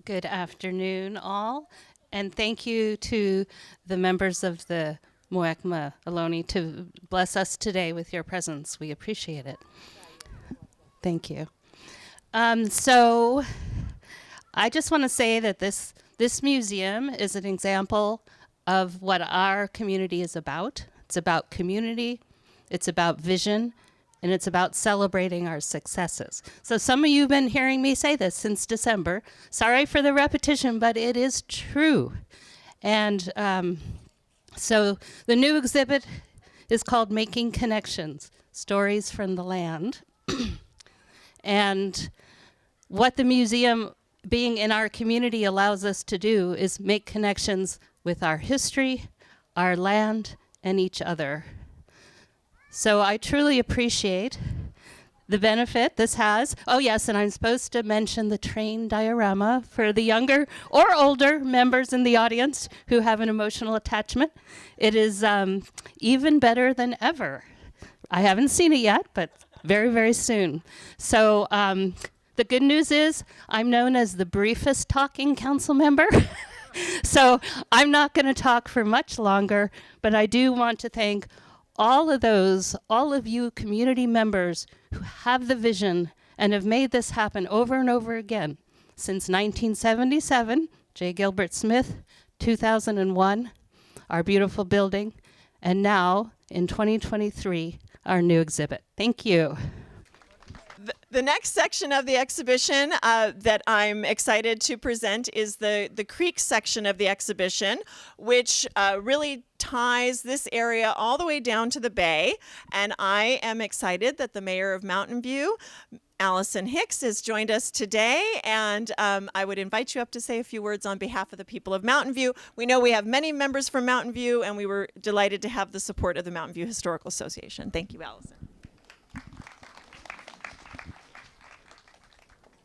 Good afternoon, all, and thank you to the members of the Muekma Ohlone to bless us today with your presence. We appreciate it. Thank you. So I just want to say that this museum is an example of what our community is about. It's about community, it's about vision, and it's about celebrating our successes. So some of you have been hearing me say this since December. Sorry for the repetition, but it is true. And so the new exhibit is called Making Connections, Stories from the Land. And what the museum being in our community allows us to do is make connections with our history, our land, and each other. So I truly appreciate the benefit this has. Oh yes, and I'm supposed to mention the train diorama for the younger or older members in the audience who have an emotional attachment. It is even better than ever. I haven't seen it yet, but very, very soon. So the good news is I'm known as the briefest talking council member. So I'm not going to talk for much longer, but I do want to thank all of you community members who have the vision and have made this happen over and over again since 1977, J. Gilbert Smith, 2001, our beautiful building, and now in 2023, our new exhibit. Thank you. The next section of the exhibition that I'm excited to present is the creek section of the exhibition, which really ties this area all the way down to the bay. And I am excited that the mayor of Mountain View, Alison Hicks, has joined us today, and I would invite you up to say a few words on behalf of the people of Mountain View. We know we have many members from Mountain View, and we were delighted to have the support of the Mountain View Historical Association. Thank you, Alison.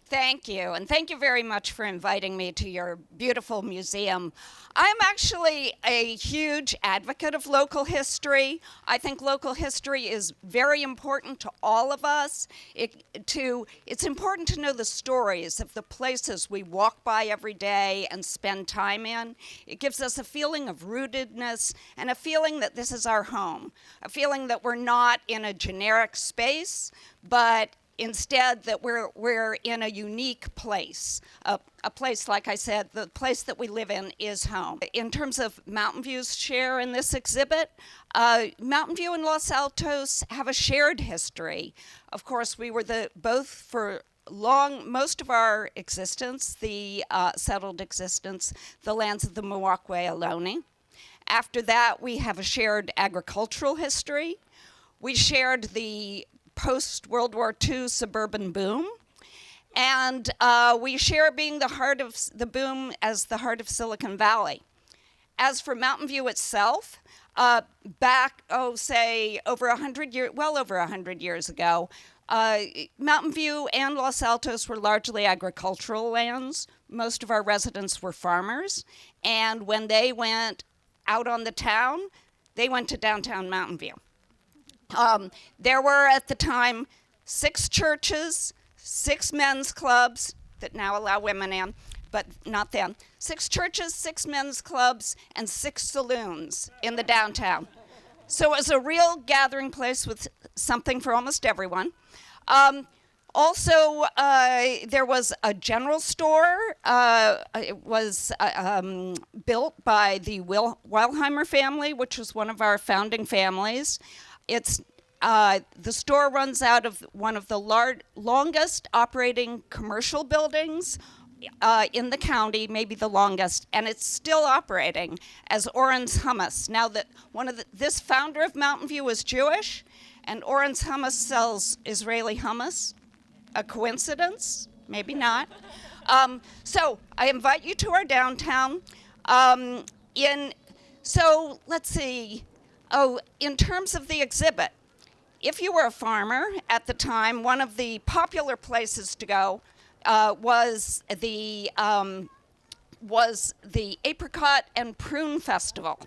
Thank you, and thank you very much for inviting me to your beautiful museum. I'm actually a huge advocate of local history. I think local history is very important to all of us. It's important to know the stories of the places we walk by every day and spend time in. It gives us a feeling of rootedness and a feeling that this is our home, a feeling that we're not in a generic space, but instead that we're in a unique place, a place, like I said, the place that we live in is home. In terms of Mountain View's share in this exhibit, Mountain View and Los Altos have a shared history. Of course, we were both for most of our existence, the settled existence, the lands of the Muekma Ohlone. After that, we have a shared agricultural history. We shared the post-World War II suburban boom. And we share being the heart of the boom as the heart of Silicon Valley. As for Mountain View itself, back, say, well over 100 years ago, Mountain View and Los Altos were largely agricultural lands. Most of our residents were farmers. And when they went out on the town, they went to downtown Mountain View. There were, at the time, 6 churches, 6 men's clubs that now allow women in, but not then. 6 churches, 6 men's clubs, and 6 saloons in the downtown. So it was a real gathering place with something for almost everyone. Also, there was a general store. It was built by the Weilheimer family, which was one of our founding families. The store runs out of one of the longest operating commercial buildings in the county, maybe the longest, and it's still operating as Oren's Hummus. Now, this founder of Mountain View is Jewish, and Oren's Hummus sells Israeli hummus. A coincidence? Maybe not. So I invite you to our downtown. So let's see. In terms of the exhibit, if you were a farmer at the time, one of the popular places to go was the Apricot and Prune Festival,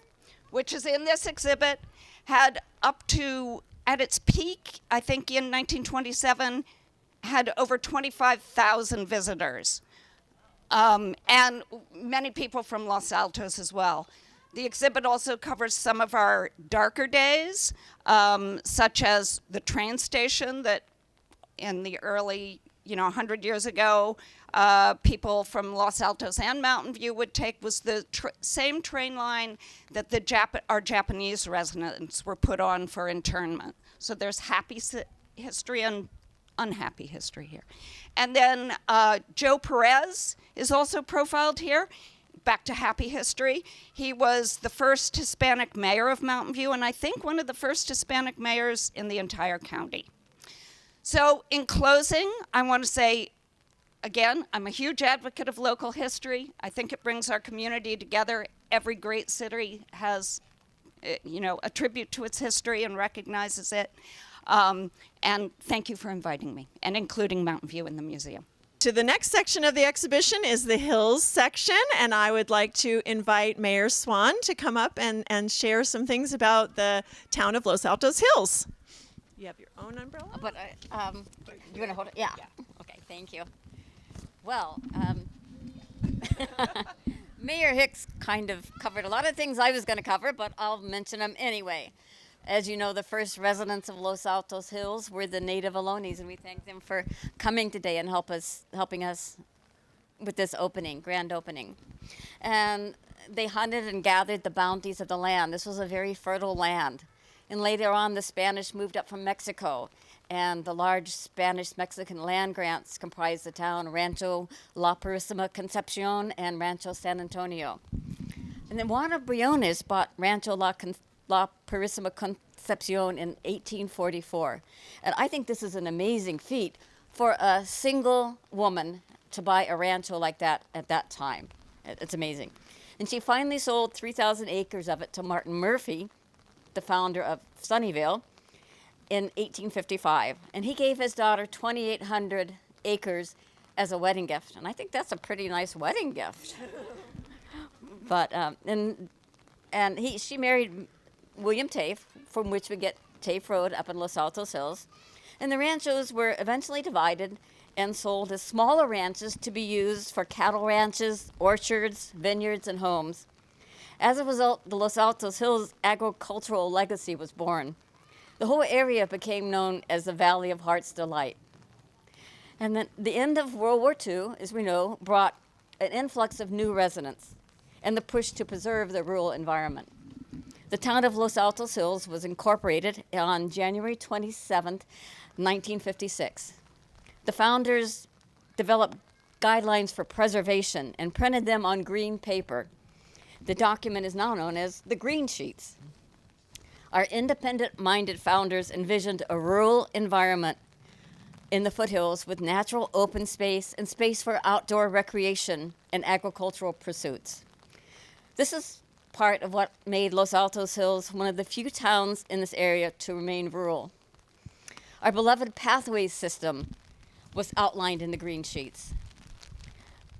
which is in this exhibit, had up to, at its peak, I think in 1927, had over 25,000 visitors. and many people from Los Altos as well. The exhibit also covers some of our darker days, such as the train station that in the early, 100 years ago, people from Los Altos and Mountain View would take, was the same train line that our Japanese residents were put on for internment. So there's happy history and unhappy history here. And then Joe Perez is also profiled here. Back to happy history. He was the first Hispanic mayor of Mountain View, and I think one of the first Hispanic mayors in the entire county. So in closing, I want to say, again, I'm a huge advocate of local history. I think it brings our community together. Every great city has, a tribute to its history and recognizes it. And thank you for inviting me and including Mountain View in the museum. To the next section of the exhibition is the Hills section, and I would like to invite Mayor Swan to come up and share some things about the town of Los Altos Hills. You have your own umbrella? But you want to hold it? Yeah. Okay, thank you. Well, Mayor Hicks kind of covered a lot of things I was going to cover, but I'll mention them anyway. As you know, the first residents of Los Altos Hills were the native Alonis, and we thank them for coming today and helping us with this grand opening. And they hunted and gathered the bounties of the land. This was a very fertile land. And later on, the Spanish moved up from Mexico, and the large Spanish-Mexican land grants comprised the town Rancho La Purísima Concepcion and Rancho San Antonio. And then Juan of Briones bought Rancho La Purísima Concepcion in 1844. And I think this is an amazing feat for a single woman to buy a rancho like that at that time. It's amazing. And she finally sold 3,000 acres of it to Martin Murphy, the founder of Sunnyvale, in 1855. And he gave his daughter 2,800 acres as a wedding gift. And I think that's a pretty nice wedding gift. But, she married William Tafe, from which we get Tafe Road up in Los Altos Hills. And the ranchos were eventually divided and sold as smaller ranches to be used for cattle ranches, orchards, vineyards, and homes. As a result, the Los Altos Hills agricultural legacy was born. The whole area became known as the Valley of Heart's Delight. And then the end of World War II, as we know, brought an influx of new residents and the push to preserve the rural environment. The town of Los Altos Hills was incorporated on January 27, 1956. The founders developed guidelines for preservation and printed them on green paper. The document is now known as the Green Sheets. Our independent-minded founders envisioned a rural environment in the foothills with natural open space and space for outdoor recreation and agricultural pursuits. This is part of what made Los Altos Hills one of the few towns in this area to remain rural. Our beloved pathways system was outlined in the Green Sheets,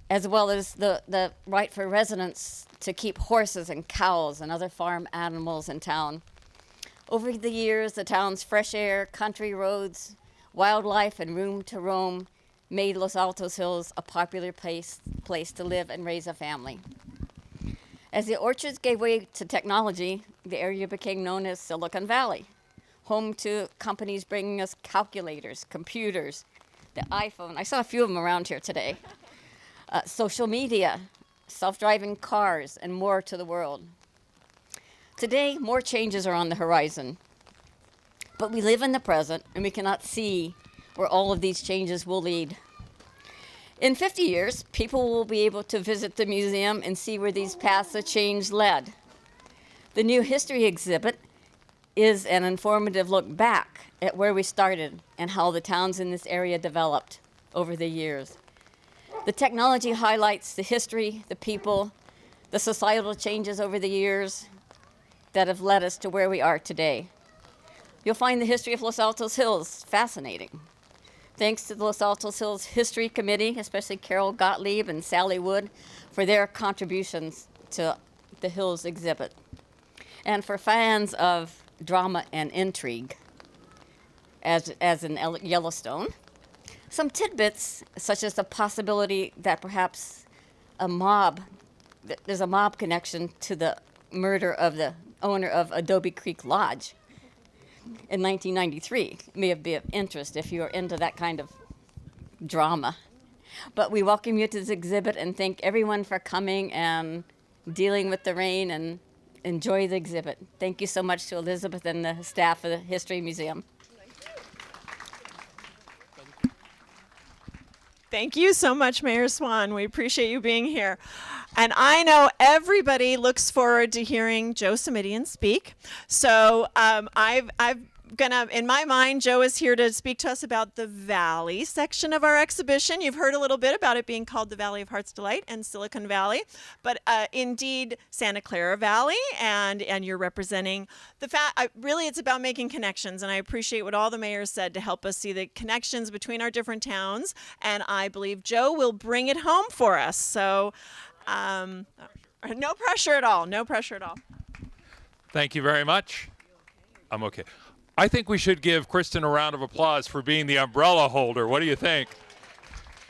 as well as the right for residents to keep horses and cows and other farm animals in town. Over the years, the town's fresh air, country roads, wildlife, and room to roam made Los Altos Hills a popular place to live and raise a family. As the orchards gave way to technology, the area became known as Silicon Valley, home to companies bringing us calculators, computers, the iPhone. I saw a few of them around here today. Social media, self-driving cars, and more to the world. Today, more changes are on the horizon. But we live in the present, and we cannot see where all of these changes will lead. In 50 years, people will be able to visit the museum and see where these paths of change led. The new history exhibit is an informative look back at where we started and how the towns in this area developed over the years. The technology highlights the history, the people, the societal changes over the years that have led us to where we are today. You'll find the history of Los Altos Hills fascinating. Thanks to the Los Altos Hills History Committee, especially Carol Gottlieb and Sally Wood, for their contributions to the Hills exhibit. And for fans of drama and intrigue, as in Yellowstone, some tidbits, such as the possibility that perhaps a mob. There's a mob connection to the murder of the owner of Adobe Creek Lodge in 1993. It may be of interest if you're into that kind of drama. But we welcome you to this exhibit and thank everyone for coming and dealing with the rain, and enjoy the exhibit. Thank you so much to Elizabeth and the staff of the History Museum. Thank you so much, Mayor Swan. We appreciate you being here. And I know everybody looks forward to hearing Joe Simitian speak. So I've gonna, in my mind, Joe is here to speak to us about the Valley section of our exhibition. You've heard a little bit about it being called the Valley of Heart's Delight and Silicon Valley, but indeed Santa Clara Valley, and you're representing the really it's about making connections, and I appreciate what all the mayors said to help us see the connections between our different towns, and I believe Joe will bring it home for us. So no pressure at all, no pressure at all. Thank you very much. I'm okay. I think we should give Kristen a round of applause for being the umbrella holder. What do you think?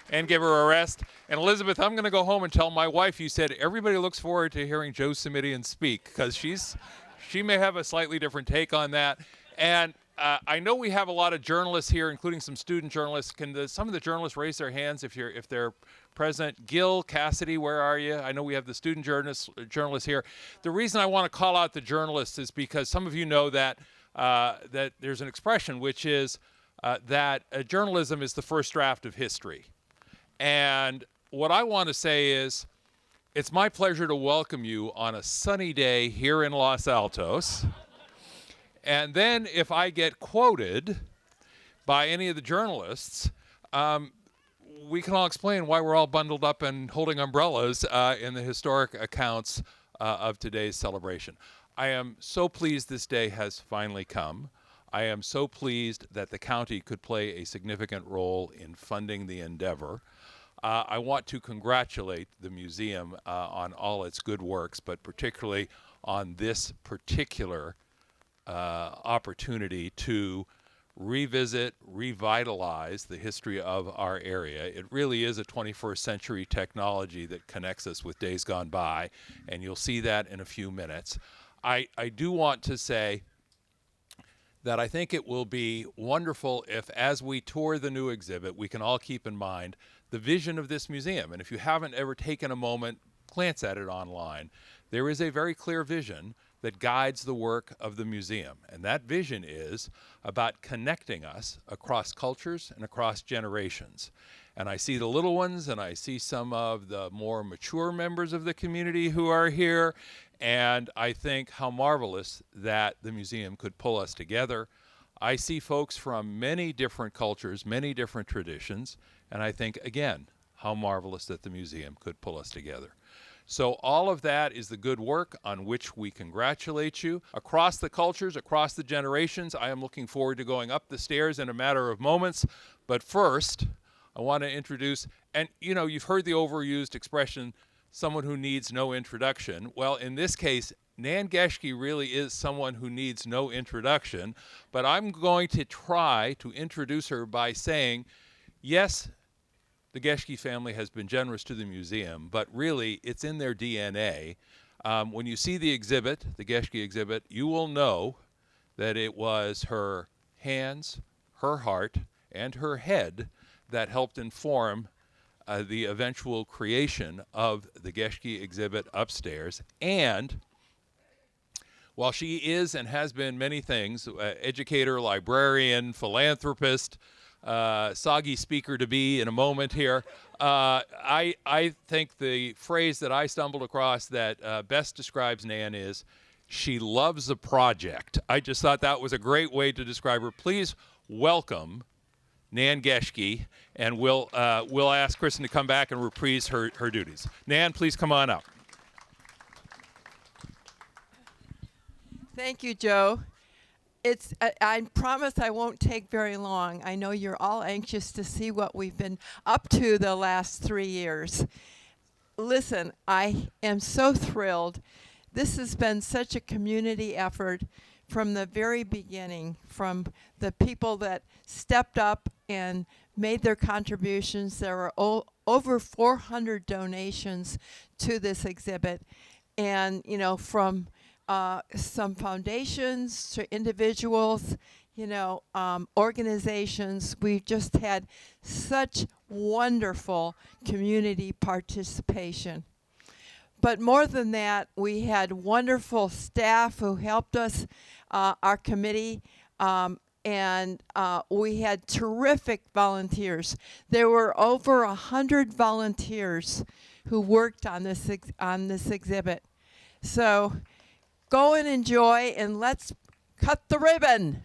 And give her a rest. And Elizabeth, I'm going to go home and tell my wife you said everybody looks forward to hearing Joe Simitian speak, because she may have a slightly different take on that. And I know we have a lot of journalists here, including some student journalists. Can some of the journalists raise their hands if they're present? Gil, Cassidy, where are you? I know we have the student journalists here. The reason I want to call out the journalists is because some of you know that that there's an expression which is that journalism is the first draft of history. And what I want to say is, it's my pleasure to welcome you on a sunny day here in Los Altos. And then if I get quoted by any of the journalists, we can all explain why we're all bundled up and holding umbrellas in the historic accounts of today's celebration. I am so pleased this day has finally come. I am so pleased that the county could play a significant role in funding the endeavor. I want to congratulate the museum on all its good works, but particularly on this particular opportunity to revisit, revitalize the history of our area. It really is a 21st century technology that connects us with days gone by, and you'll see that in a few minutes. I do want to say that I think it will be wonderful if, as we tour the new exhibit, we can all keep in mind the vision of this museum. And if you haven't ever taken a moment, glance at it online. There is a very clear vision that guides the work of the museum. And that vision is about connecting us across cultures and across generations. And I see the little ones, and I see some of the more mature members of the community who are here. And I think how marvelous that the museum could pull us together. I see folks from many different cultures, many different traditions. And I think, again, how marvelous that the museum could pull us together. So all of that is the good work on which we congratulate you. Across the cultures, across the generations, I am looking forward to going up the stairs in a matter of moments. But first, I want to introduce, and you know, you've heard the overused expression, someone who needs no introduction. Well, in this case, Nan Geschke really is someone who needs no introduction, but I'm going to try to introduce her by saying, yes, the Geschke family has been generous to the museum, but really it's in their DNA. When you see the exhibit, the Geschke exhibit, you will know that it was her hands, her heart, and her head that helped inform the eventual creation of the Geschke exhibit upstairs. And while she is and has been many things, educator, librarian, philanthropist, soggy speaker to be in a moment here, I think the phrase that I stumbled across that best describes Nan is, she loves the project. I just thought that was a great way to describe her. Please welcome Nan Geschke, and we'll ask Kristen to come back and reprise her duties. Nan, please come on up. Thank you, Joe. I promise I won't take very long. I know you're all anxious to see what we've been up to the last 3 years. Listen, I am so thrilled. This has been such a community effort from the very beginning, from the people that stepped up and made their contributions. There were over 400 donations to this exhibit, and from some foundations to individuals, organizations. We've just had such wonderful community participation. But more than that, we had wonderful staff who helped us, our committee, and we had terrific volunteers. There were over 100 volunteers who worked on this exhibit. So go and enjoy, and let's cut the ribbon.